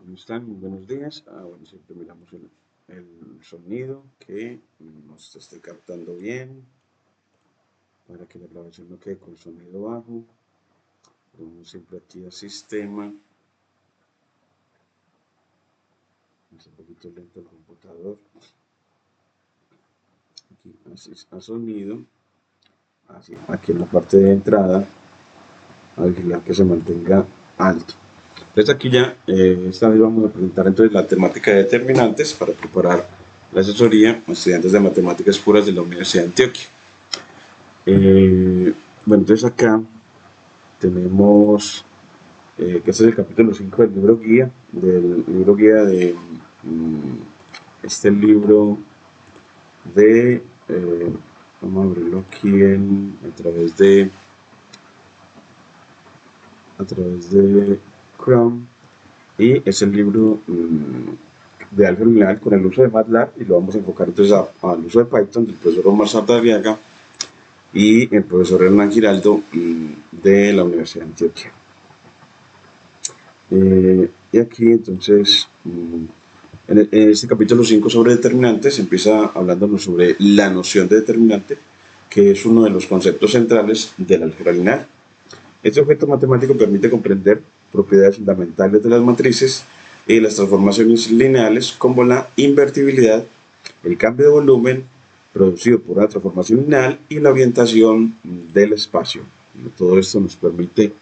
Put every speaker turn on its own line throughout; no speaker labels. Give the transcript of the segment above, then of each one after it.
¿Cómo están? Muy buenos días. Bueno, siempre miramos el sonido que nos esté captando bien para que la grabación no quede con sonido bajo. Vamos siempre aquí a sistema. Es un poquito lento el computador. Aquí así a sonido. Así, aquí en la parte de entrada, a vigilar que se mantenga alto. Entonces aquí ya, esta vez vamos a presentar entonces la temática de determinantes para preparar la asesoría a estudiantes de matemáticas puras de la Universidad de Antioquia. Bueno, entonces acá tenemos que este es el capítulo 5 del libro guía, de este libro de, vamos a abrirlo aquí a través de Chrome, y es el libro de álgebra lineal con el uso de MATLAB, y lo vamos a enfocar entonces al uso de Python del profesor Omar Sardarriaga y el profesor Hernán Giraldo de la Universidad de Antioquia. Y aquí entonces en este capítulo 5 sobre determinantes empieza hablándonos sobre la noción de determinante, que es uno de los conceptos centrales del álgebra lineal. Este objeto matemático permite comprender propiedades fundamentales de las matrices y las transformaciones lineales, como la invertibilidad, el cambio de volumen producido por una transformación lineal y la orientación del espacio. Todo esto nos permite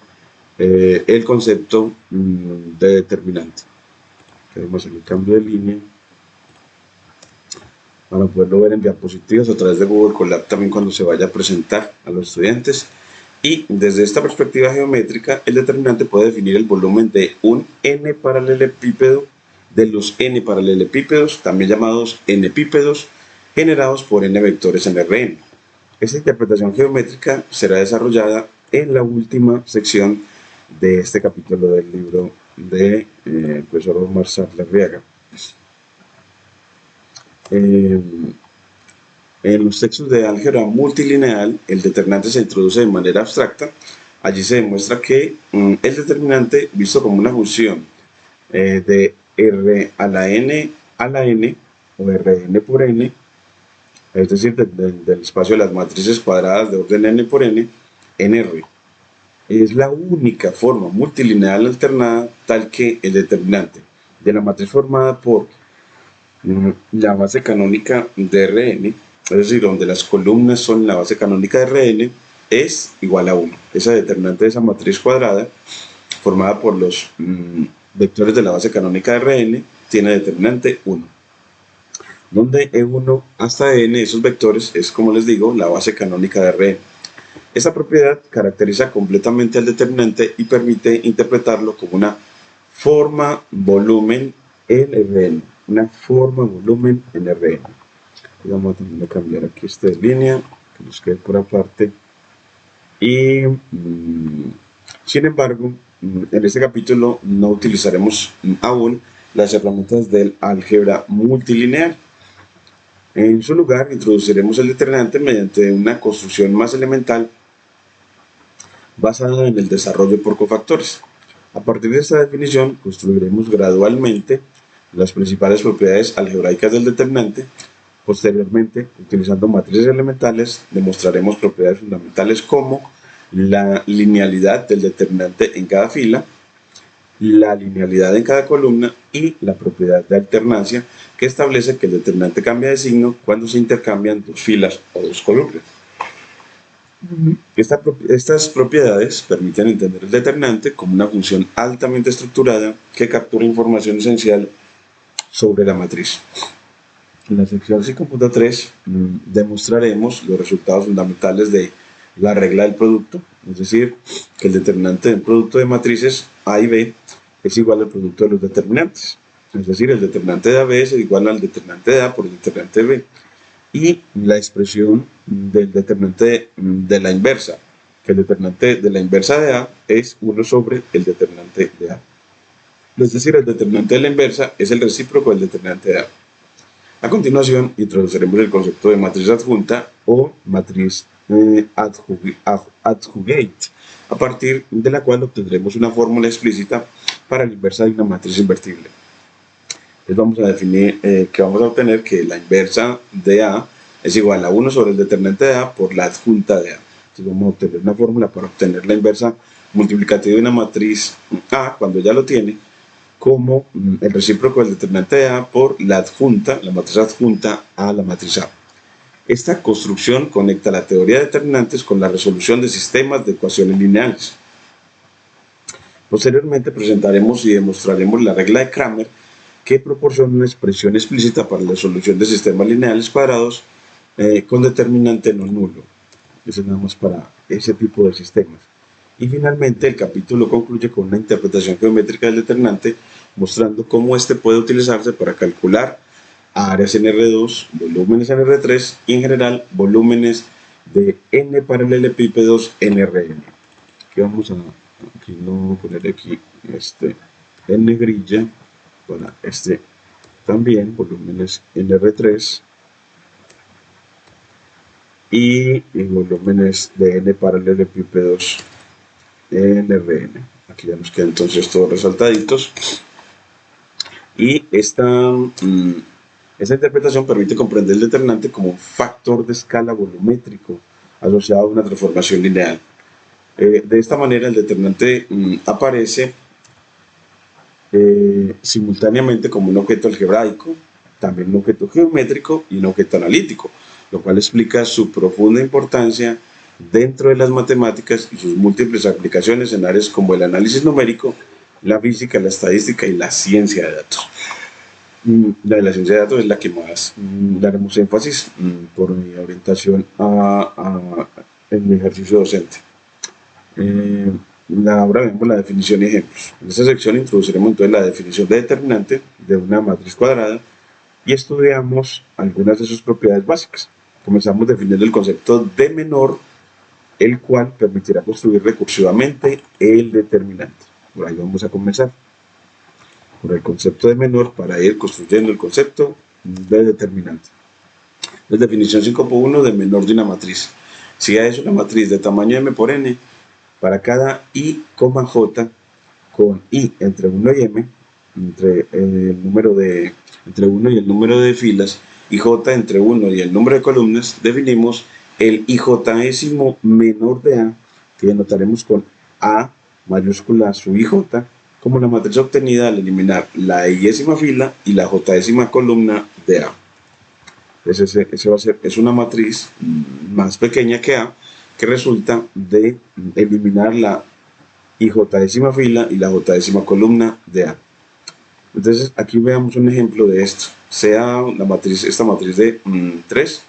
el concepto de determinante. Tenemos el cambio de línea para poderlo ver en diapositivas a través de Google Colab también cuando se vaya a presentar a los estudiantes. Y desde esta perspectiva geométrica, el determinante puede definir el volumen de un n paralelepípedo, de los n paralelepípedos, también llamados n-pípedos, generados por n vectores en Rn. Esta interpretación geométrica será desarrollada en la última sección de este capítulo del libro de profesor Omar Sardarriaga. En los textos de álgebra multilineal, el determinante se introduce de manera abstracta. Allí se demuestra que el determinante, visto como una función de R a la n o Rn por n, es decir, del espacio de las matrices cuadradas de orden n por n, en R, es la única forma multilineal alternada tal que el determinante de la matriz formada por la base canónica de Rn, es decir, donde las columnas son la base canónica de Rn, es igual a 1. Esa determinante de esa matriz cuadrada, formada por los vectores de la base canónica de Rn, tiene determinante 1. Donde E1 hasta n, esos vectores, es, como les digo, la base canónica de Rn. Esta propiedad caracteriza completamente al determinante y permite interpretarlo como una forma-volumen en Rn. Una forma-volumen en Rn. Vamos a también a cambiar aquí esta línea, que nos quede por aparte. Y sin embargo, en este capítulo no utilizaremos aún las herramientas del álgebra multilineal. En su lugar, introduciremos el determinante mediante una construcción más elemental basada en el desarrollo por cofactores. A partir de esta definición, construiremos gradualmente las principales propiedades algebraicas del determinante. Posteriormente, utilizando matrices elementales, demostraremos propiedades fundamentales como la linealidad del determinante en cada fila, la linealidad en cada columna y la propiedad de alternancia, que establece que el determinante cambia de signo cuando se intercambian dos filas o dos columnas. Estas propiedades permiten entender el determinante como una función altamente estructurada que captura información esencial sobre la matriz. En la sección 5.3 demostraremos los resultados fundamentales de la regla del producto, es decir, que el determinante del producto de matrices A y B es igual al producto de los determinantes, es decir, el determinante de AB es igual al determinante de A por el determinante de B, y la expresión del determinante de la inversa, que el determinante de la inversa de A es 1 sobre el determinante de A. Es decir, el determinante de la inversa es el recíproco del determinante de A. A continuación, introduciremos el concepto de matriz adjunta o matriz adjugate, a partir de la cual obtendremos una fórmula explícita para la inversa de una matriz invertible. Entonces vamos a definir que vamos a obtener que la inversa de A es igual a 1 sobre el determinante de A por la adjunta de A. Entonces vamos a obtener una fórmula para obtener la inversa multiplicativa de una matriz A cuando ya lo tiene, como el recíproco del determinante de A por la adjunta, la matriz adjunta a la matriz A. Esta construcción conecta la teoría de determinantes con la resolución de sistemas de ecuaciones lineales. Posteriormente presentaremos y demostraremos la regla de Cramer, que proporciona una expresión explícita para la solución de sistemas lineales cuadrados con determinante no nulo. Eso es nada más para ese tipo de sistemas. Y finalmente el capítulo concluye con una interpretación geométrica del determinante, mostrando cómo este puede utilizarse para calcular áreas en R2, volúmenes en R3 y en general volúmenes de n paralelepípedos en Rn. Aquí vamos a poner aquí en negrilla para también volúmenes en R3 y volúmenes de n paralelepípedos en Rn. Aquí ya nos quedan entonces todos resaltaditos. Y esta interpretación permite comprender el determinante como un factor de escala volumétrico asociado a una transformación lineal. De esta manera el determinante aparece simultáneamente como un objeto algebraico, también un objeto geométrico y un objeto analítico, lo cual explica su profunda importancia dentro de las matemáticas y sus múltiples aplicaciones en áreas como el análisis numérico, la física, la estadística y la ciencia de datos. La de la ciencia de datos es la que más daremos énfasis por mi orientación en mi ejercicio docente. Ahora vemos la definición y ejemplos. En esta sección introduciremos entonces la definición de determinante de una matriz cuadrada y estudiamos algunas de sus propiedades básicas. Comenzamos definiendo el concepto de menor, el cual permitirá construir recursivamente el determinante. Por ahí vamos a comenzar, por el concepto de menor, para ir construyendo el concepto de determinante. La definición 5.1 de menor de una matriz. Si A es una matriz de tamaño m por n, para cada i, j, con i entre 1 y m, entre 1 y el número de filas, y j entre 1 y el número de columnas, definimos el ijésimo menor de A, que denotaremos con A mayúscula sub ij, como la matriz obtenida al eliminar la i-ésima fila y la j-ésima columna de A. Entonces es una matriz más pequeña que A, que resulta de eliminar la ij-ésima fila y la j-ésima columna de A. Entonces aquí veamos un ejemplo de esto. Sea esta matriz de 3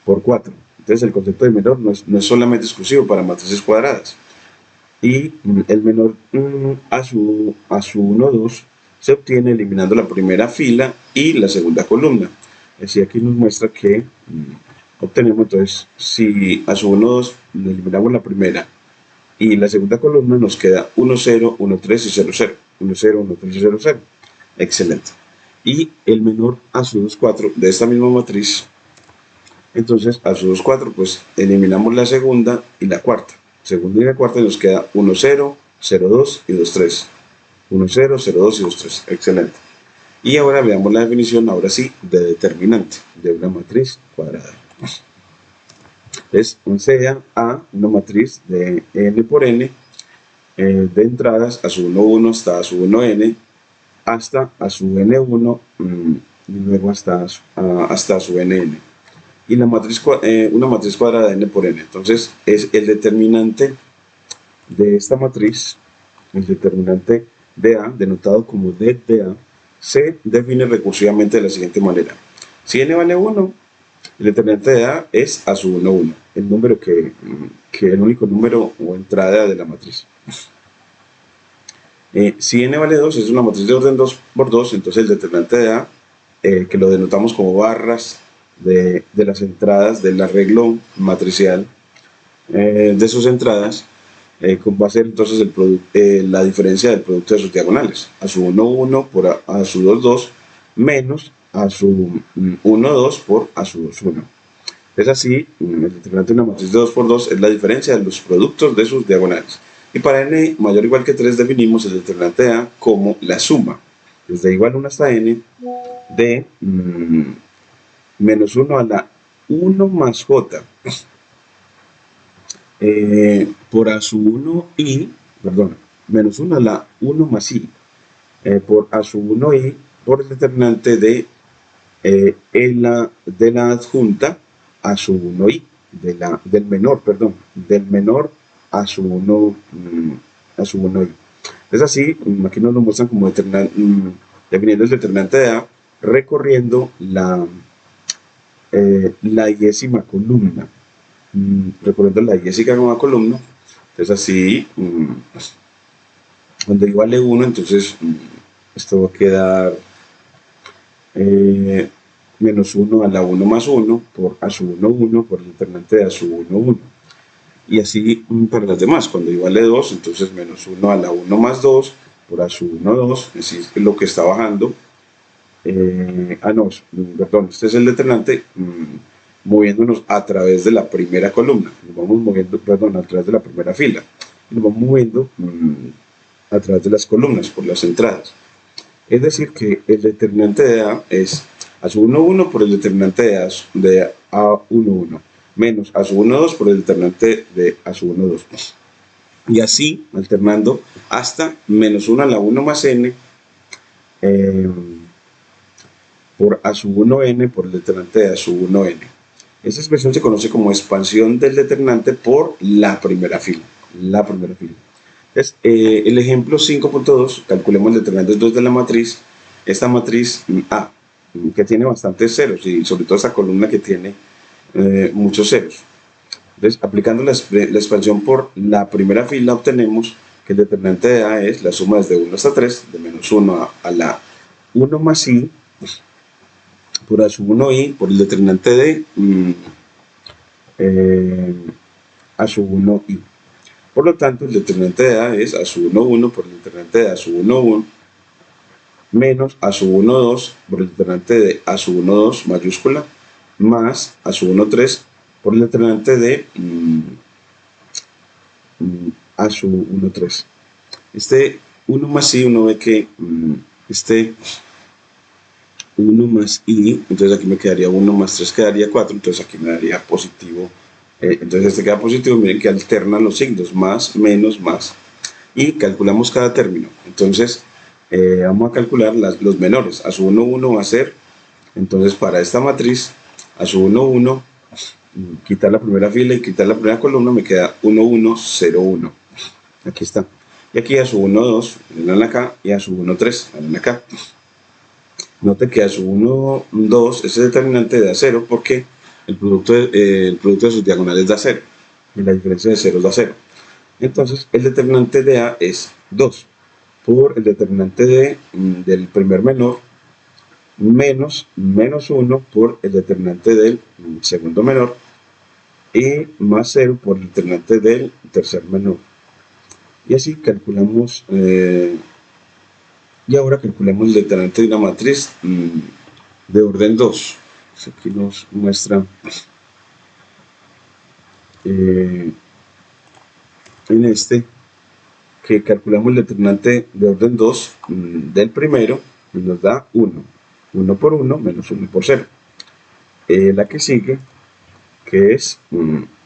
por 4. Entonces el concepto de menor no es solamente exclusivo para matrices cuadradas. Y el menor a su 1, 2 se obtiene eliminando la primera fila y la segunda columna. Así aquí nos muestra que obtenemos entonces, si a su 1, 2 eliminamos la primera y la segunda columna, nos queda 1, 0, 1, 3 y 0, 0. 1, 0, 1, 3 y 0, 0. Excelente. Y el menor a su 2, 4 de esta misma matriz, entonces a su 2, 4 pues eliminamos la segunda y la cuarta. Segunda y la cuarta nos queda 1, 0, 0, 2 y 2, 3. 1, 0, 0, 2 y 2, 3. Excelente. Y ahora veamos la definición, ahora sí, de determinante de una matriz cuadrada. Sea A una matriz de n por n, de entradas a su 1, 1 hasta a su 1n, hasta a su n1 y luego hasta a su nn. Y la matriz, una matriz cuadrada de n por n. Entonces es el determinante de esta matriz, el determinante de A, denotado como d de A, se define recursivamente de la siguiente manera. Si n vale 1, el determinante de A es a su 1, 1, el número el único número o entrada de la matriz. Si n vale 2, es una matriz de orden 2 por 2, entonces el determinante de A, que lo denotamos como barras de las entradas del arreglo matricial de sus entradas, va a ser entonces la diferencia del producto de sus diagonales, a su 1, 1 por a su 2, 2, menos a su 1, 2 por a su 2, 1. Es así, el determinante de una matriz de 2 por 2 es la diferencia de los productos de sus diagonales. Y para n mayor o igual que 3 definimos el determinante de A como la suma, desde igual 1 hasta n, de menos 1 a la 1 más j por a sub 1 i, perdón, menos 1 a la 1 más i por a sub 1 i por el determinante de la adjunta a sub 1 i, del menor, perdón, del menor a sub 1, a sub 1 i. Es así, aquí nos lo muestran como definiendo el determinante de A, recorriendo la diésima columna. Recorriendo la diésima columna. Entonces así, cuando i vale 1, entonces esto va a quedar menos 1 a la 1 más 1 por a sub 1, 1 por el determinante de a sub 1, 1. Y así para las demás, cuando i vale 2, entonces menos 1 a la 1 más 2 por a sub 1, 2, así es lo que está bajando. No, perdón, este es el determinante moviéndonos a través de la primera columna, nos vamos moviendo, perdón, a través de la primera fila, nos vamos moviendo a través de las columnas, por las entradas. Es decir, que el determinante de A es a sub 1, 1 por el determinante de A1, 1, menos a sub 1, 2 por el determinante de a sub 1, 2. Y así, alternando hasta menos 1 a la 1 más n por a sub 1n por el determinante de a sub 1n. Esta expresión se conoce como expansión del determinante por la primera fila. Entonces, el ejemplo 5.2, calculemos el determinante 2 de la matriz, esta matriz A, que tiene bastantes ceros, y sobre todo esta columna que tiene muchos ceros. Entonces, aplicando la expansión por la primera fila, obtenemos que el determinante de A es la suma desde 1 hasta 3, de menos 1 a la 1 más i, por a sub 1i, por el determinante de a sub 1i. Por lo tanto, el determinante de A es a sub 1, 1 por el determinante de a sub 1, 1, menos a sub 1, 2 por el determinante de a sub 1, 2 mayúscula, más a sub 1, 3 por el determinante de a sub 1, 3. Este 1 más i, uno ve que este 1 más i, entonces aquí me quedaría 1 más 3 quedaría 4, entonces aquí me daría positivo. Entonces este queda positivo, miren que alternan los signos, más, menos, más. Y calculamos cada término. Entonces vamos a calcular los menores. A sub 1, 1 va a ser, entonces para esta matriz, a sub 1, 1, quitar la primera fila y quitar la primera columna, me queda 1, 1, 0, 1. Aquí está. Y aquí a sub 1, 2, vienen acá, y a sub 1, 3, vienen acá. Note que a sub 1, 2 es el determinante da 0 porque el producto de sus diagonales da 0 y la diferencia de 0 da 0. Entonces el determinante de A es 2 por el determinante del primer menor menos 1 por el determinante del segundo menor y más 0 por el determinante del tercer menor. Y así calculamos, y ahora calculemos el determinante de una matriz de orden 2. Aquí nos muestra en este que calculamos el determinante de orden 2 del primero y nos da 1. 1 por 1 menos 1 por 0. La que sigue, que es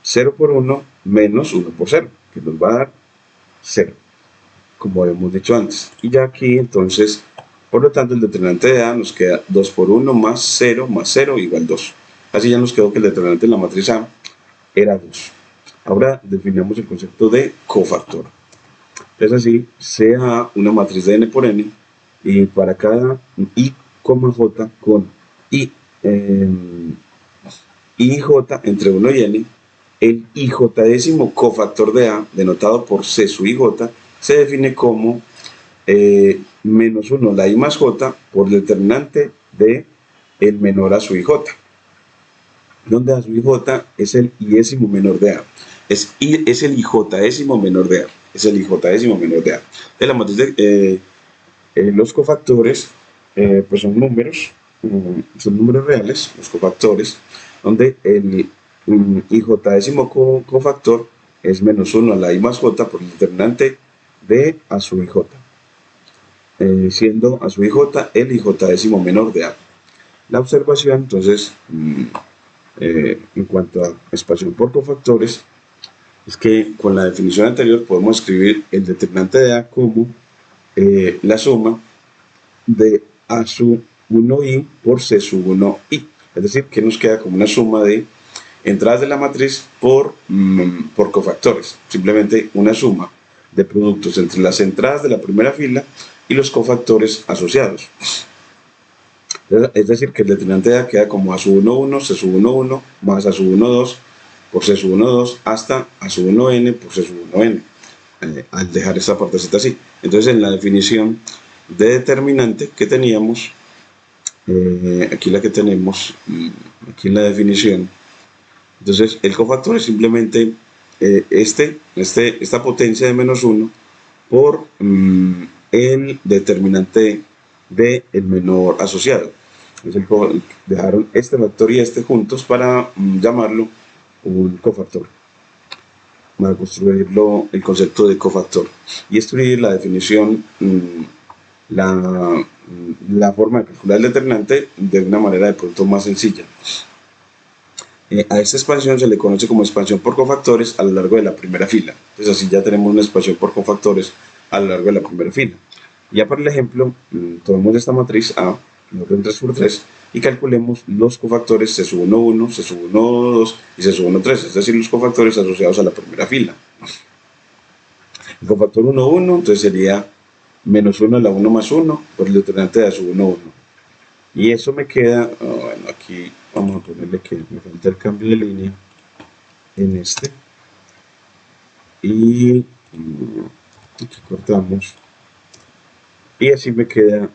0 por 1 menos 1 por 0, que nos va a dar 0, como hemos dicho antes. Y ya aquí, entonces, por lo tanto, el determinante de A nos queda 2 por 1 más 0 igual 2. Así ya nos quedó que el determinante de la matriz A era 2. Ahora definimos el concepto de cofactor. Entonces así, sea una matriz de n por n, y para cada i, j con i j entre 1 y n, el ijésimo cofactor de A, denotado por c sub ij, se define como menos 1 la i más j por el determinante de el menor a sub ij, donde a sub ij es el iésimo menor de A, es el ijésimo menor de A, de la matriz de los cofactores, pues son números reales, los cofactores, donde el ijésimo cofactor es menos 1 a la I más J por el determinante de A sub IJ, siendo A sub IJ el IJ menor de A. La observación, entonces, en cuanto a expansión por cofactores, es que con la definición anterior podemos escribir el determinante de A como la suma de A sub 1i por C sub 1i. Es decir, que nos queda como una suma de entradas de la matriz por cofactores. Simplemente una suma de productos entre las entradas de la primera fila y los cofactores asociados. Es decir, que el determinante de A queda como A sub 1,1, C sub 1,1 más A sub 1,2 por C sub 1,2 hasta A sub 1n por C sub 1n, al dejar esta partecita así. Entonces, en la definición de determinante que teníamos, aquí la que tenemos, aquí en la definición, entonces el cofactor es simplemente esta potencia de menos 1 por el determinante de el menor asociado. Entonces, dejaron este factor y este juntos para llamarlo un cofactor, para construirlo el concepto de cofactor y escribir la definición, la forma de calcular el determinante de una manera de pronto más sencilla. A esta expansión se le conoce como expansión por cofactores a lo largo de la primera fila. Entonces así ya tenemos una expansión por cofactores a lo largo de la primera fila. Ya para el ejemplo, tomemos esta matriz A, en orden 3×3, y calculemos los cofactores C sub 1,1, C sub 1,2 y C sub 1,3, es decir, los cofactores asociados a la primera fila. El cofactor 1,1, entonces sería menos 1 a la 1 más 1 por el determinante de A sub 1,1. Y eso me queda, bueno, aquí vamos a ponerle que me falta el cambio de línea en este. Y aquí cortamos. Y así me queda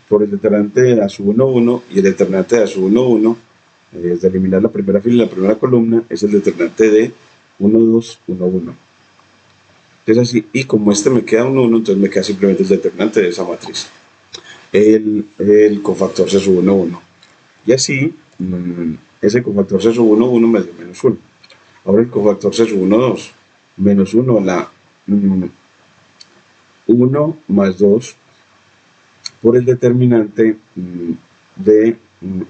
por el determinante de A sub 1,1 y el determinante de A sub 1,1, de eliminar la primera fila y la primera columna, es el determinante de 1,2, 1,1. Entonces así, y como este me queda 1,1, entonces me queda simplemente el determinante de esa matriz, el cofactor C sub 1,1. Y así, ese cofactor C sub 1,1 me dio menos 1. Ahora el cofactor C sub 1,2, menos 1 a la 1 más 2 por el determinante de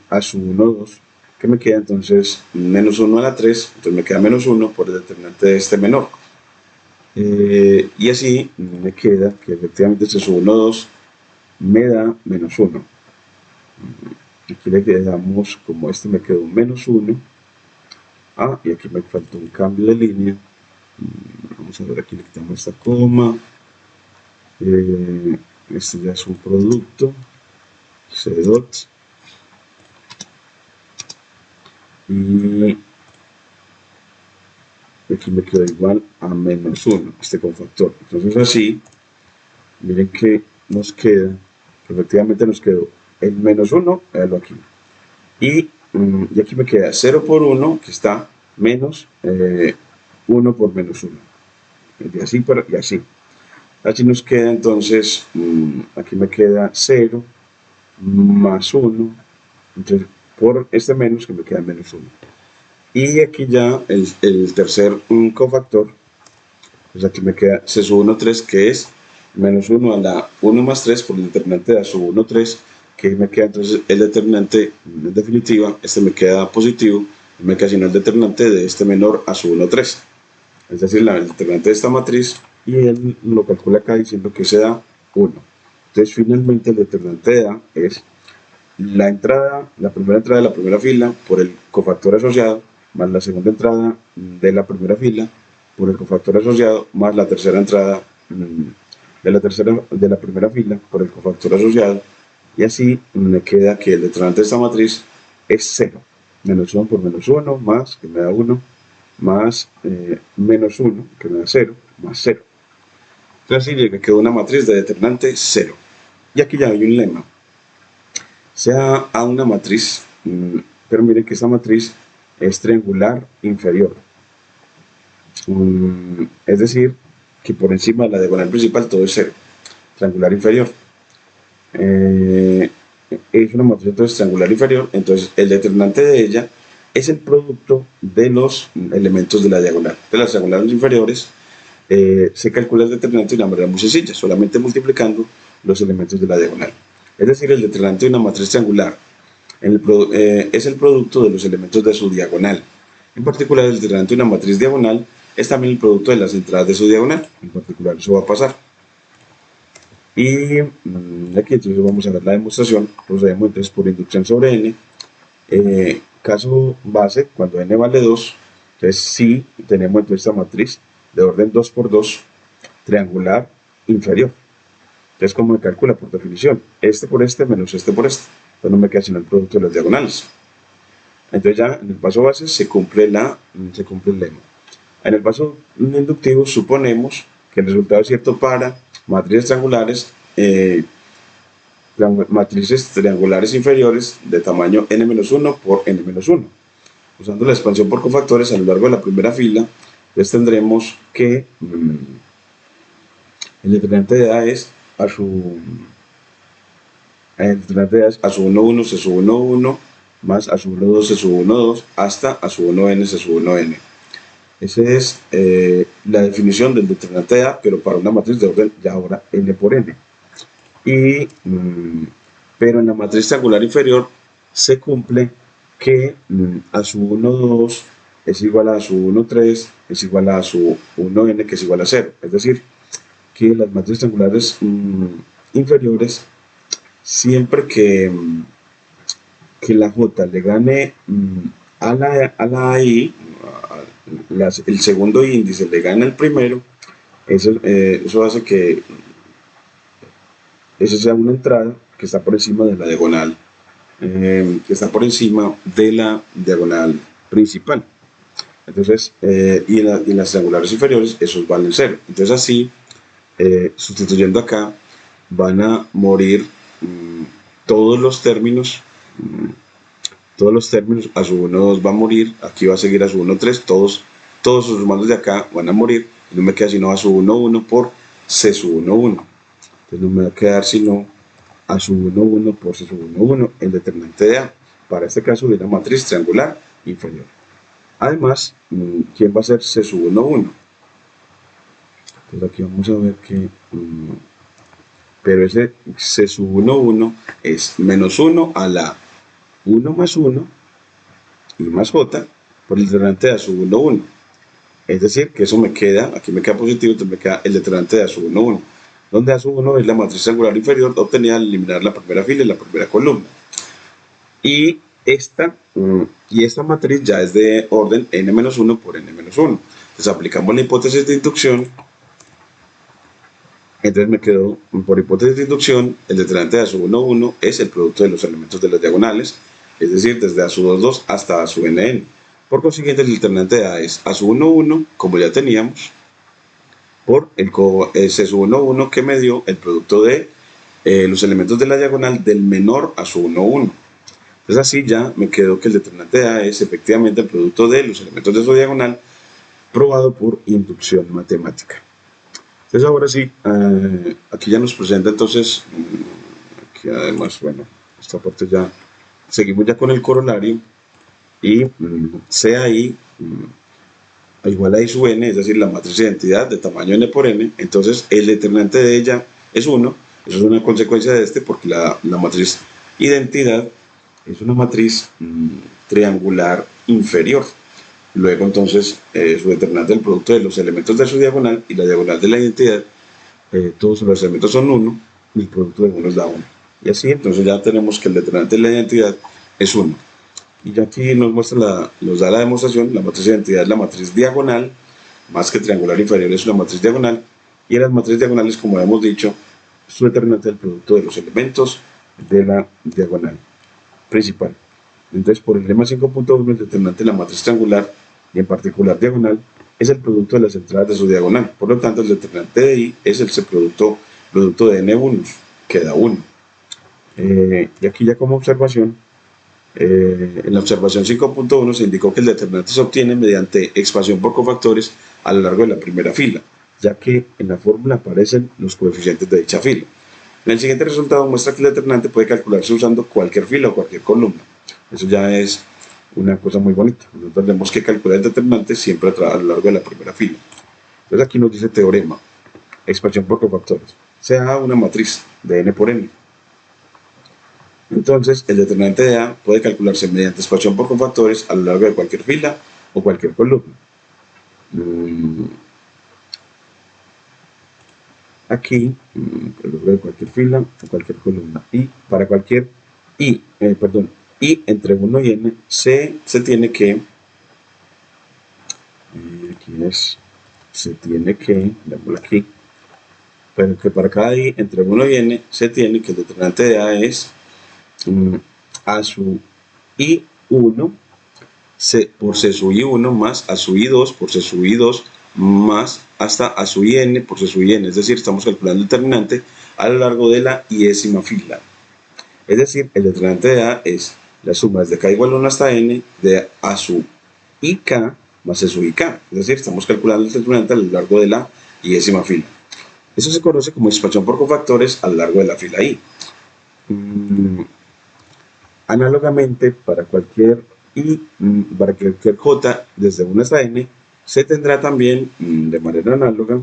A sub 1,2, que me queda entonces menos 1 a la 3, entonces me queda menos 1 por el determinante de este menor. Y así me queda que efectivamente C sub 1,2 me da menos 1. Aquí le quedamos, como este me quedó menos 1. Y aquí me falta un cambio de línea. Vamos a ver, aquí le quitamos esta coma. Este ya es un producto. C dot. Y aquí me queda igual a menos 1, este cofactor. Entonces así, miren que nos queda, que efectivamente nos quedó el menos 1, véalo aquí. Y aquí me queda 0 por 1, que está menos 1 por menos 1. Y así, y así. Así nos queda entonces, aquí me queda 0 más 1, entonces por este menos que me queda menos 1. Y aquí ya el tercer cofactor, pues aquí me queda C sub 1,3, que es menos 1 a la 1 más 3 por el determinante de A sub 1,3, que me queda entonces el determinante, en definitiva, este me queda positivo, me queda sino el determinante de este menor A sub 1,3. Es decir, el determinante de esta matriz, y él lo calcula acá diciendo que se da 1. Entonces finalmente el determinante de A es la primera entrada de la primera fila por el cofactor asociado, más la segunda entrada de la primera fila por el cofactor asociado, más la tercera entrada de la primera fila por el cofactor asociado, y así me queda que el determinante de esta matriz es 0. Menos 1 por menos 1, más, que me da 1, más menos 1, que me da 0, más 0. Entonces así me quedó una matriz de determinante 0. Y aquí ya hay un lema. Sea A una matriz, pero miren que esta matriz es triangular inferior. Es decir, que por encima de la diagonal principal todo es 0. Triangular inferior. Es una matriz entonces triangular inferior, entonces el determinante de ella es el producto de los elementos de la diagonal. De las diagonales inferiores se calcula el determinante de una manera muy sencilla, solamente multiplicando los elementos de la diagonal. Es decir, el determinante de una matriz triangular es el producto de los elementos de su diagonal. En particular, el determinante de una matriz diagonal es también el producto de las entradas de su diagonal. En particular, eso va a pasar. Y aquí entonces vamos a ver la demostración. Procedemos entonces por inducción sobre n. Caso base, cuando n vale 2, entonces sí tenemos entonces esta matriz de orden 2 por 2 triangular inferior. Entonces, ¿cómo se calcula? Por definición, este por este menos este por este. Entonces no me queda sino el producto de las diagonales. Entonces ya en el paso base se cumple el lema. En el paso inductivo suponemos que el resultado es cierto para matrices triangulares inferiores de tamaño n-1 por n-1. Usando la expansión por cofactores a lo largo de la primera fila, entonces tendremos que el determinante de A es a su 1, 1, C sub 1, 1, más a sub 1, 2, C sub 1, 2, hasta a sub 1, N, C sub 1, N. Esa es la definición del determinante de A, pero para una matriz de orden ya ahora N por N. Pero en la matriz triangular inferior se cumple que a sub 1, 2 es igual a sub 1, 3 es igual a sub 1, N, que es igual a 0. Es decir, que las matrices triangulares inferiores, siempre que la J le gane a la I, el segundo índice le gana el primero, eso hace que esa sea una entrada que está por encima de la diagonal, que está por encima de la diagonal principal. Entonces, y en las triangulares inferiores, esos valen 0. Entonces así, sustituyendo acá, van a morir todos los términos, a su 1, 2 va a morir, aquí va a seguir a su 1, 3, todos sus hermanos de acá van a morir, no me queda sino a su 1, 1 por C sub 1, 1. Entonces no me va a quedar sino a su 1, 1 por C sub 1, 1, el determinante de A, para este caso de una matriz triangular inferior. Además, ¿quién va a ser C sub 1, 1? Entonces aquí vamos a ver que pero ese C sub 1, 1 es menos 1 a la 1 más 1 y más J por el determinante de A sub 1, 1. Es decir, que eso me queda, aquí me queda positivo, entonces me queda el determinante de A sub 1, 1. Donde A sub 1 es la matriz triangular inferior obtenida al eliminar la primera fila y la primera columna. Y esta matriz ya es de orden n-1 por n-1. Entonces aplicamos la hipótesis de inducción. Entonces me quedó, por hipótesis de inducción, el determinante de A sub 1, 1 es el producto de los elementos de las diagonales, es decir, desde A sub 2, 2 hasta A sub n. Por consiguiente, el determinante de A es A sub 1, 1, como ya teníamos, por el C sub 1, 1 que me dio el producto de los elementos de la diagonal del menor a sub 1, 1. Entonces así ya me quedó que el determinante de A es efectivamente el producto de los elementos de su diagonal, probado por inducción matemática. Entonces ahora sí, aquí ya nos presenta entonces, aquí además, bueno, esta parte ya, seguimos ya con el corolario, y CAI igual a I sub n, es decir, la matriz de identidad de tamaño n por n, entonces el determinante de ella es 1, eso es una consecuencia de este, porque la matriz identidad es una matriz triangular inferior. Luego entonces su determinante del producto de los elementos de su diagonal y la diagonal de la identidad, todos los elementos son 1 y el producto de 1 es la 1. Y así entonces ya tenemos que el determinante de la identidad es 1. Y ya aquí nos da la demostración, la matriz de identidad es la matriz diagonal, más que triangular inferior es una matriz diagonal, y en las matrices diagonales, como hemos dicho, su determinante del producto de los elementos de la diagonal principal. Entonces, por el lema 5.1, el determinante de la matriz triangular, y en particular diagonal, es el producto de las entradas de su diagonal. Por lo tanto, el determinante de I es ese producto de n1, que da 1. Y aquí ya como observación, en la observación 5.1 se indicó que el determinante se obtiene mediante expansión por cofactores a lo largo de la primera fila, ya que en la fórmula aparecen los coeficientes de dicha fila. En el siguiente resultado muestra que el determinante puede calcularse usando cualquier fila o cualquier columna. Eso ya es una cosa muy bonita. Nosotros tenemos que calcular el determinante siempre a lo largo de la primera fila. Entonces aquí nos dice teorema, expansión por cofactores. Sea una matriz de n por n. Entonces, el determinante de A puede calcularse mediante expansión por cofactores a lo largo de cualquier fila o cualquier columna. Aquí, a lo largo de cualquier fila o cualquier columna. Y para cualquier y entre 1 y n se tiene que, veámoslo aquí, pero que para cada i entre 1 y n se tiene que el determinante de A es a su i1 por c sub i1 más a su i2 por c sub i2 más hasta a su in por c sub in, es decir, estamos calculando el determinante a lo largo de la iésima fila. Es decir, el determinante de A es la suma desde k igual a 1 hasta n de a sub ik más c sub ik, es decir, estamos calculando el determinante a lo largo de la iésima fila. Eso se conoce como expansión por cofactores a lo largo de la fila i. Análogamente, para cualquier j desde 1 hasta n, se tendrá también de manera análoga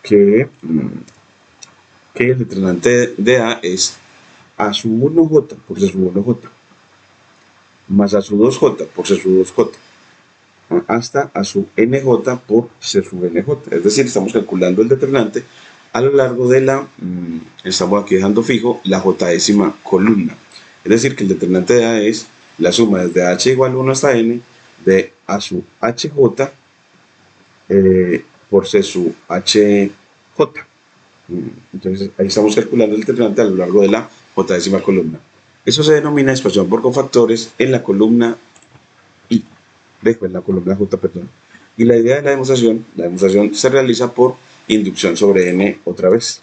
que el determinante de A es a su 1j por c sub 1j más a su 2j por c sub 2j hasta a su nj por c sub nj. Es decir, estamos calculando el determinante a lo largo de la, estamos aquí dejando fijo la j-ésima columna. Es decir, que el determinante de A es la suma desde h igual a 1 hasta n de a sub hj por c sub hj. Entonces ahí estamos calculando el determinante a lo largo de la j-ésima columna. Eso se denomina expansión por cofactores en la columna i, en la columna j, perdón. Y la idea de la demostración se realiza por inducción sobre n otra vez.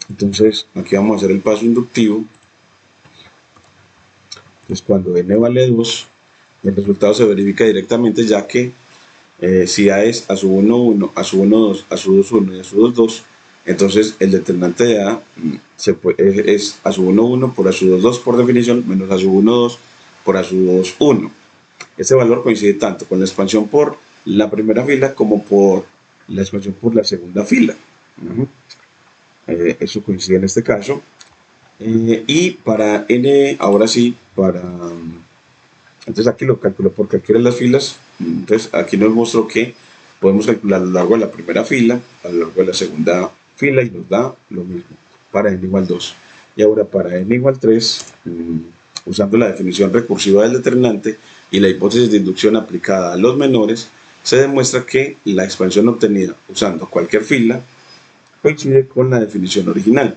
Entonces aquí vamos a hacer el paso inductivo. Entonces cuando n vale 2, el resultado se verifica directamente, ya que si A es a sub 1, 1, a sub 1, 2, a sub 2, 1 y a sub 2, 2, entonces el determinante de A es a sub 1, 1 por a sub 2, 2 por definición, menos a sub 1, 2 por a sub 2, 1. Este valor coincide tanto con la expansión por la primera fila como por la expansión por la segunda fila. Eso coincide en este caso. Y para n, ahora sí, entonces aquí lo calculo por cualquiera de las filas. Entonces aquí nos mostró que podemos calcular a lo largo de la primera fila, a lo largo de la segunda fila, y nos da lo mismo para n igual 2. Y ahora para n igual 3, usando la definición recursiva del determinante y la hipótesis de inducción aplicada a los menores, se demuestra que la expansión obtenida usando cualquier fila coincide con la definición original.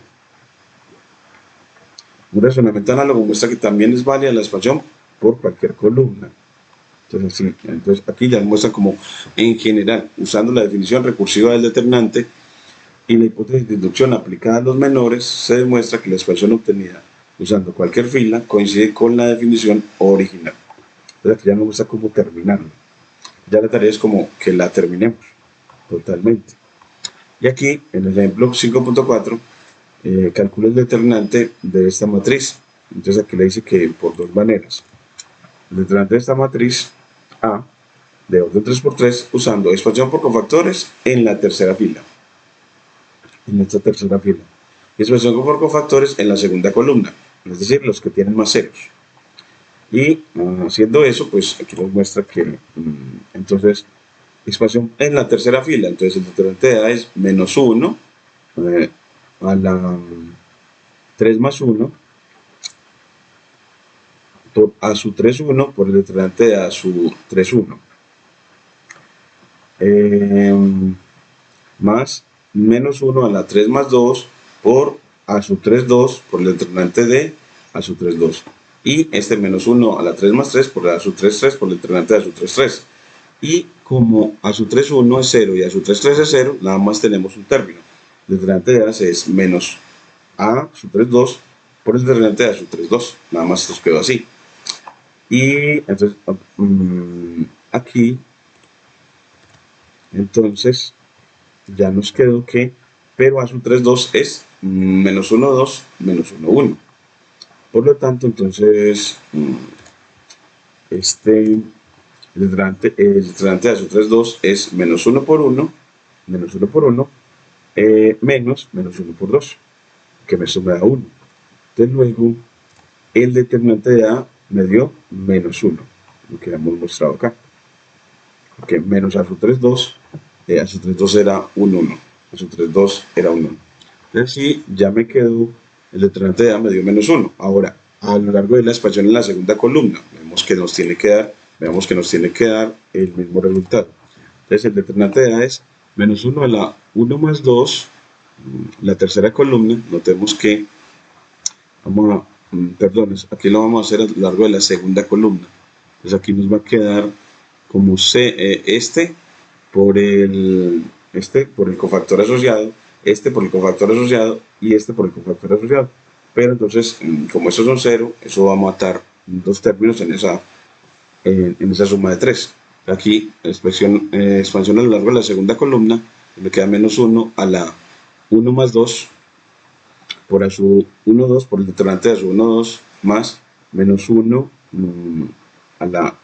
Un razonamiento análogo muestra que también es válida la expansión por cualquier columna. Entonces, sí, aquí ya muestra como en general, usando la definición recursiva del determinante y la hipótesis de inducción aplicada a los menores, se demuestra que la expansión obtenida usando cualquier fila coincide con la definición original. Entonces aquí ya nos muestra cómo terminarlo. Ya la tarea es como que la terminemos totalmente. Y aquí, en el ejemplo 5.4, calcula el determinante de esta matriz. Entonces aquí le dice que por dos maneras. El determinante de esta matriz A de orden 3×3 usando expansión por cofactores en la tercera fila. En esta tercera fila. Y expansión por cofactores en la segunda columna. Es decir, los que tienen más ceros. Y haciendo eso, pues aquí nos muestra que entonces expansión en la tercera fila. Entonces el determinante de A es menos 1 a la 3 más 1 por a su 3, 1 por el determinante de a su 3, 1 más menos 1 a la 3 más 2 por a su 3, 2 por el determinante de a su 3, 2 y este menos 1 a la 3 más 3 por a su 3, 3 por el determinante de a su 3, 3 y como a su 3, 1 es 0 y a su 3, 3 es 0, nada más tenemos un término. El determinante de A es menos a su 3, 2 por el determinante de a su 3, 2. Nada más nos quedó así. Y entonces aquí entonces ya nos quedó que pero a su 3, 2 es menos 1, 2 menos 1, 1. Por lo tanto, entonces el determinante de A sub 3, 2 es menos 1 por 1, menos 1 por 1, menos 1 por 2, que me suma a 1. Entonces luego el determinante de A me dio menos 1, lo que hemos mostrado acá. Porque menos A sub 3, 2, A sub 3, 2 era un 1. A sub 3, 2 era un 1. Entonces sí, ya me quedó, el determinante de A me dio menos 1. Ahora, a lo largo de la expansión en la segunda columna, veamos que nos tiene que dar el mismo resultado. Entonces el determinante de A es menos 1 a la 1 más 2, la tercera columna. Notemos que aquí lo vamos a hacer a lo largo de la segunda columna. Entonces aquí nos va a quedar como por el cofactor asociado, por el cofactor asociado y por el cofactor asociado. Pero entonces, como estos son 0, eso va a matar dos términos en esa suma de 3. Aquí, expansión a lo largo de la segunda columna, me queda menos 1 a la 1 más 2 por A sub 1, 2 por el determinante de A sub 1, 2 más menos 1 a la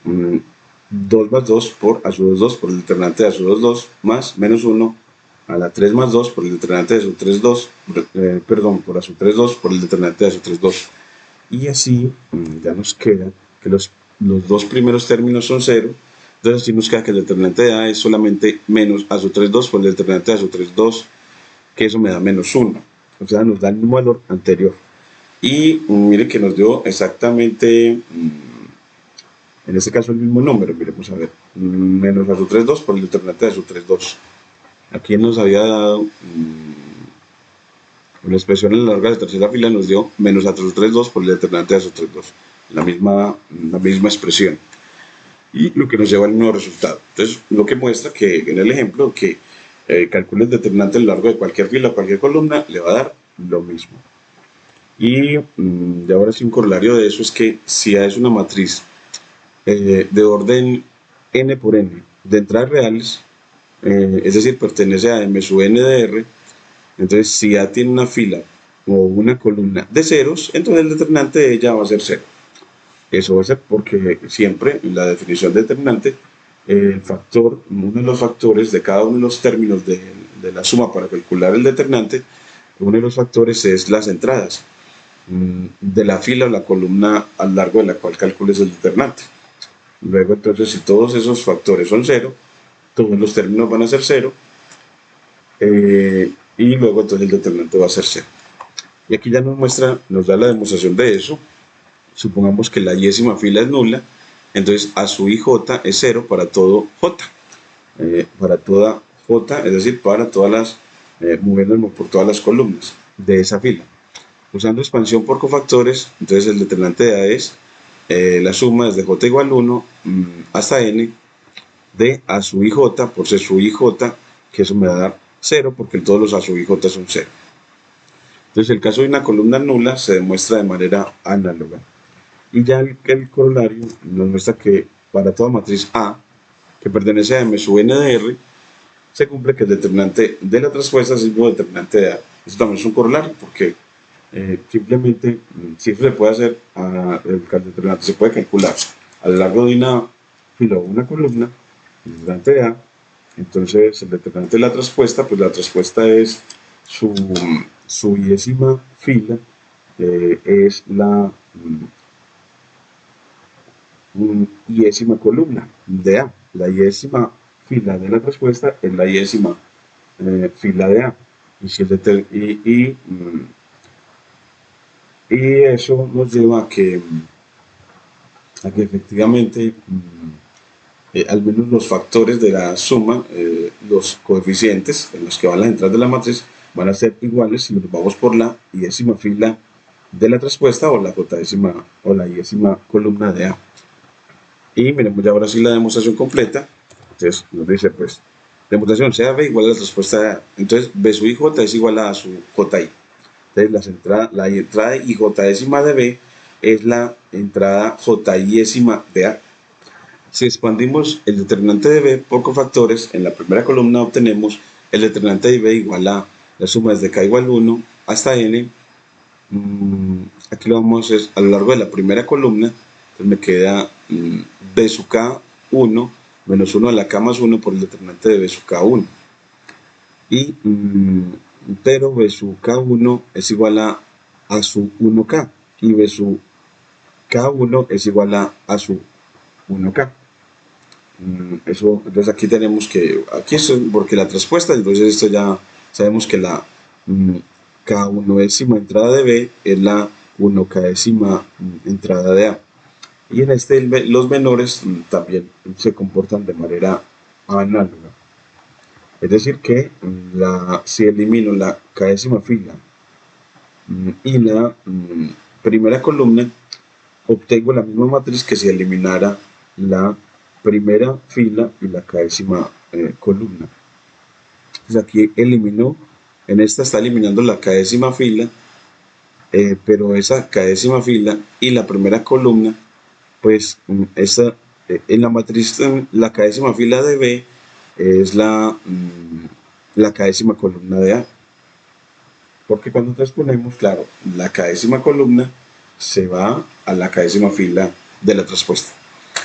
2 más 2 por A sub 2, 2 por el determinante de A sub 2, 2 más menos 1 a la 3 más 2 por el determinante de A sub 3, 2, por A sub 3, 2 por el determinante de A sub 3, 2. Y así ya nos queda que los dos primeros términos son 0. Entonces así nos queda que el determinante de A es solamente menos A sub 3, 2 por el determinante de A sub 3, 2, que eso me da menos 1. O sea, nos da el mismo valor anterior. Y mire que nos dio exactamente, en este caso el mismo número. Miremos a ver, menos A sub 3, 2 por el determinante de A sub 3, 2. Aquí nos había dado la expresión en la larga de la tercera fila, nos dio menos A sub 3, 2 por el determinante de A sub 3, 2. La misma expresión. Y lo que nos lleva al mismo resultado. Entonces, lo que muestra que en el ejemplo que calcule el determinante a lo largo de cualquier fila o cualquier columna, le va a dar lo mismo. Y ahora sí, un corolario de eso es que si A es una matriz de orden n por n de entradas reales, es decir, pertenece a M sub n de R, entonces si A tiene una fila o una columna de ceros, entonces el determinante de ella va a ser 0. Eso va a ser porque siempre en la definición de determinante, uno de los factores de cada uno de los términos de la suma para calcular el determinante, uno de los factores es las entradas de la fila o la columna a lo largo de la cual calcules el determinante. Luego entonces, si todos esos factores son 0, todos los términos van a ser 0, y luego entonces el determinante va a ser 0. Y aquí ya nos da la demostración de eso. Supongamos que la yésima fila es nula, entonces A sub ij es 0 para todo j, para toda j, es decir, para todas las, moviéndonos por todas las columnas de esa fila. Usando expansión por cofactores, entonces el determinante de A es la suma desde j igual 1 hasta n de A sub ij por C sub ij, que eso me va a dar 0 porque todos los A sub ij son 0. Entonces el caso de una columna nula se demuestra de manera análoga. Y ya el corolario nos muestra que para toda matriz A que pertenece a M sub n de R, se cumple que el determinante de la traspuesta es el mismo determinante de A. Eso también es un corolario porque simplemente, si eso se puede hacer, el determinante se puede calcular a lo largo de una fila o una columna, el determinante de A. Entonces el determinante de la traspuesta, pues la traspuesta es su yésima fila, es la yésima columna de A. La yésima fila de la traspuesta es la yésima fila de A. Y eso nos lleva a que efectivamente al menos los factores de la suma, los coeficientes en los que van las entradas de la matriz, van a ser iguales si nos vamos por la yésima fila de la traspuesta o la j-ésima o la yésima columna de A. Y miremos ya ahora sí la demostración completa. Entonces nos dice, pues, demostración sea B igual a la traspuesta de A. Entonces B sub ij es igual a su ji. Entonces la entrada ij-ésima de B es la entrada ji-ésima de A. Si expandimos el determinante de B por cofactores, en la primera columna obtenemos el determinante de B igual a la suma desde k igual 1 hasta n. Aquí lo vamos a hacer a lo largo de la primera columna, entonces me queda B sub K1 menos 1 a la K más 1 por el determinante de B sub K1. Y, pero B sub K1 es igual a sub 1K y B sub K1 es igual a sub 1K. Eso, entonces aquí tenemos que, aquí es porque la respuesta, entonces esto ya sabemos que la K1 décima entrada de B es la 1K décima entrada de A. Y en este los menores también se comportan de manera análoga. Es decir que si elimino la K décima fila y la primera columna, obtengo la misma matriz que si eliminara la primera fila y la décima columna. Entonces aquí eliminó, en esta está eliminando la décima fila, pero esa décima fila y la primera columna, pues en la matriz, la décima fila de B es la décima columna de A. Porque cuando transponemos, claro, la décima columna se va a la décima fila de la traspuesta.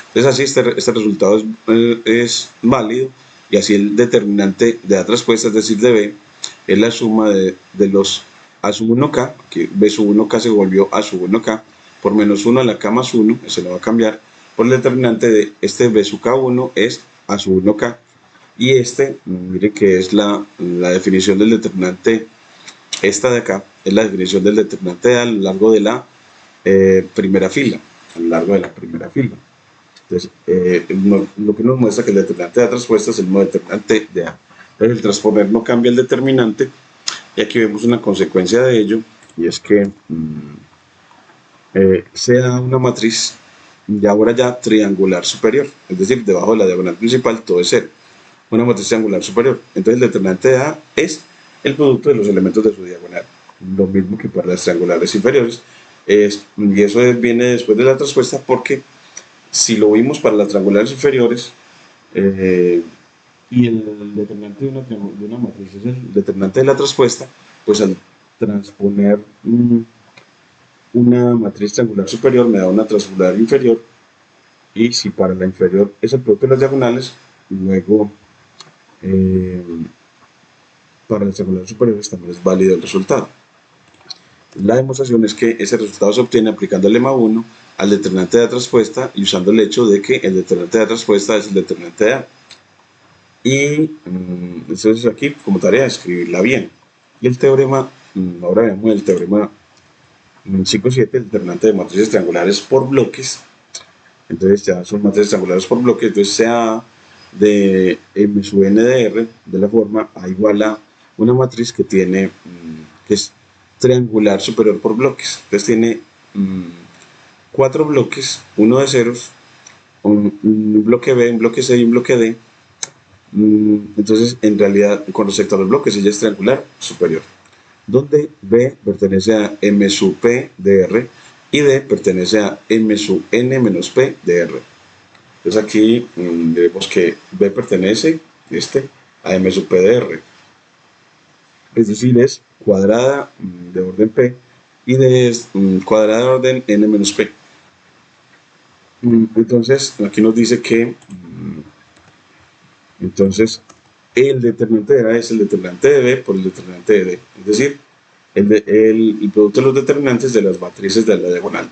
Entonces así este resultado es válido y así el determinante de la traspuesta, es decir, de B, es la suma de los A sub 1K, que B sub 1K se volvió A sub 1K, por menos 1 a la K más 1, eso lo va a cambiar, por el determinante de este B sub K1 es A sub 1K, y mire que es la definición del determinante, esta de acá es la definición del determinante de A a lo largo de la primera fila, a lo largo de la primera fila. Entonces, lo que nos muestra que el determinante de la traspuesta es el mismo determinante de A. Entonces, el transponer no cambia el determinante, y aquí vemos una consecuencia de ello, y es que sea una matriz y ahora ya triangular superior, es decir, debajo de la diagonal principal todo es 0, una matriz triangular superior. Entonces, el determinante de A es el producto de los elementos de su diagonal, lo mismo que para las triangulares inferiores, y eso viene después de la traspuesta, porque si lo vimos para las triangulares inferiores, y el determinante de una matriz es el determinante de la traspuesta, pues al transponer una matriz triangular superior me da una triangular inferior, y si para la inferior es el producto de las diagonales, luego para las triangulares superiores también es válido el resultado. La demostración es que ese resultado se obtiene aplicando el lema 1 al determinante de la traspuesta y usando el hecho de que el determinante de la traspuesta es el determinante de A. Y entonces aquí como tarea escribirla bien. Y el teorema, ahora veamos el teorema 5.7, el determinante de matrices triangulares por bloques. Entonces ya son matrices triangulares por bloques, entonces sea de M sub n de R de la forma A igual a una matriz que tiene, que es triangular superior por bloques. Entonces tiene 4 bloques, uno de ceros, un bloque B, un bloque C y un bloque D. Entonces, en realidad, con respecto a los bloques, ella es triangular superior, donde B pertenece a M sub P de R y D pertenece a M sub N menos P de R. Entonces aquí vemos que B pertenece a M sub P de R. Es decir, es cuadrada de orden P y D es cuadrada de orden N menos P. Entonces, aquí nos dice que entonces el determinante de A es el determinante de B por el determinante de D. Es decir, el producto de los determinantes de las matrices de la diagonal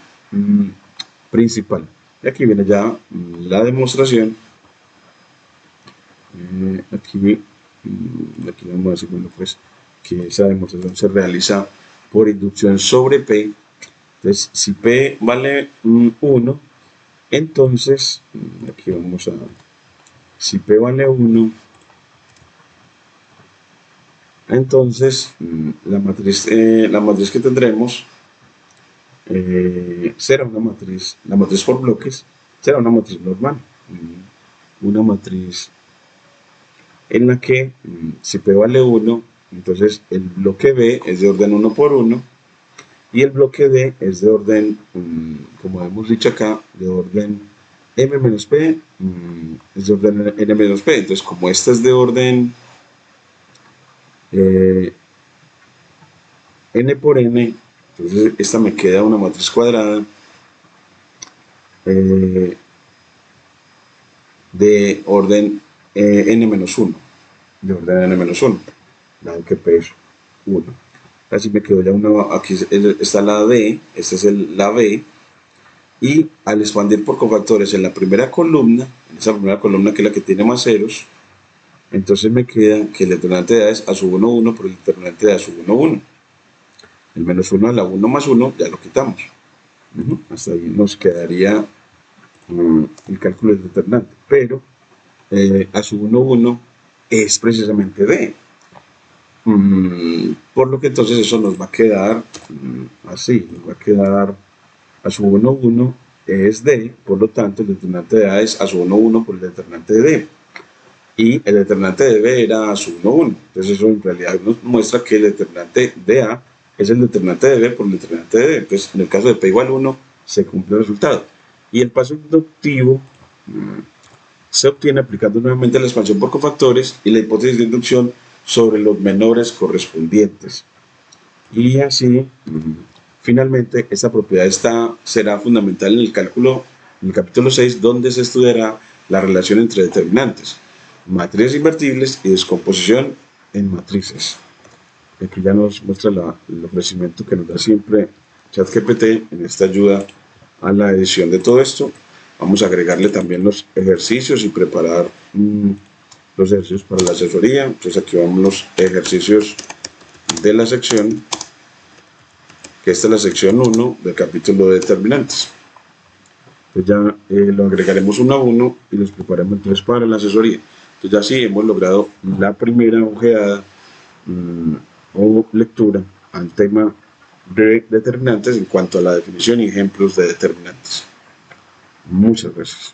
principal. Y aquí viene ya la demostración. Aquí vamos a decir, bueno, pues que esa demostración se realiza por inducción sobre P. Entonces, si P vale 1, entonces, aquí vamos a, si P vale 1, entonces la matriz que tendremos será una matriz, la matriz por bloques, será una matriz normal, una matriz en la que si P vale 1, entonces el bloque B es de orden 1 por 1 y el bloque D es de orden, como hemos dicho acá, de orden M menos P, es de orden N menos P. Entonces, como esta es de orden N por N, entonces esta me queda una matriz cuadrada eh, de orden n-1, de orden n-1, dado que P es 1. Así me quedó ya una, aquí está la D, esta es la B, y al expandir por cofactores en la primera columna, en esa primera columna que es la que tiene más ceros, entonces me queda que el determinante de A es A sub 1, 1 por el determinante de A sub 1, 1. El menos 1 a la 1 más 1 ya lo quitamos. Hasta ahí nos quedaría el cálculo del determinante. Pero A sub 1, 1 es precisamente D. Por lo que entonces eso nos va a quedar así. Nos va a quedar A sub 1, 1 es D. Por lo tanto, el determinante de A es A sub 1, 1 por el determinante de D. Y el determinante de B era A sub 1, 1. Entonces eso en realidad nos muestra que el determinante de A es el determinante de B por el determinante de D. Entonces en el caso de P igual 1 se cumple el resultado. Y el paso inductivo se obtiene aplicando nuevamente la expansión por cofactores y la hipótesis de inducción sobre los menores correspondientes. Y así, finalmente, esta propiedad será fundamental en el cálculo, en el capítulo 6, donde se estudiará la relación entre determinantes, matrices invertibles y descomposición en matrices. Aquí ya nos muestra el ofrecimiento que nos da siempre ChatGPT en esta ayuda a la edición de todo esto. Vamos a agregarle también los ejercicios y preparar los ejercicios para la asesoría. Entonces aquí vamos los ejercicios de la sección, que esta es la sección 1 del capítulo de determinantes. Entonces ya lo agregaremos uno a uno y los preparemos entonces para la asesoría. Entonces ya sí hemos logrado la primera ojeada o lectura al tema de determinantes en cuanto a la definición y ejemplos de determinantes. Muchas gracias.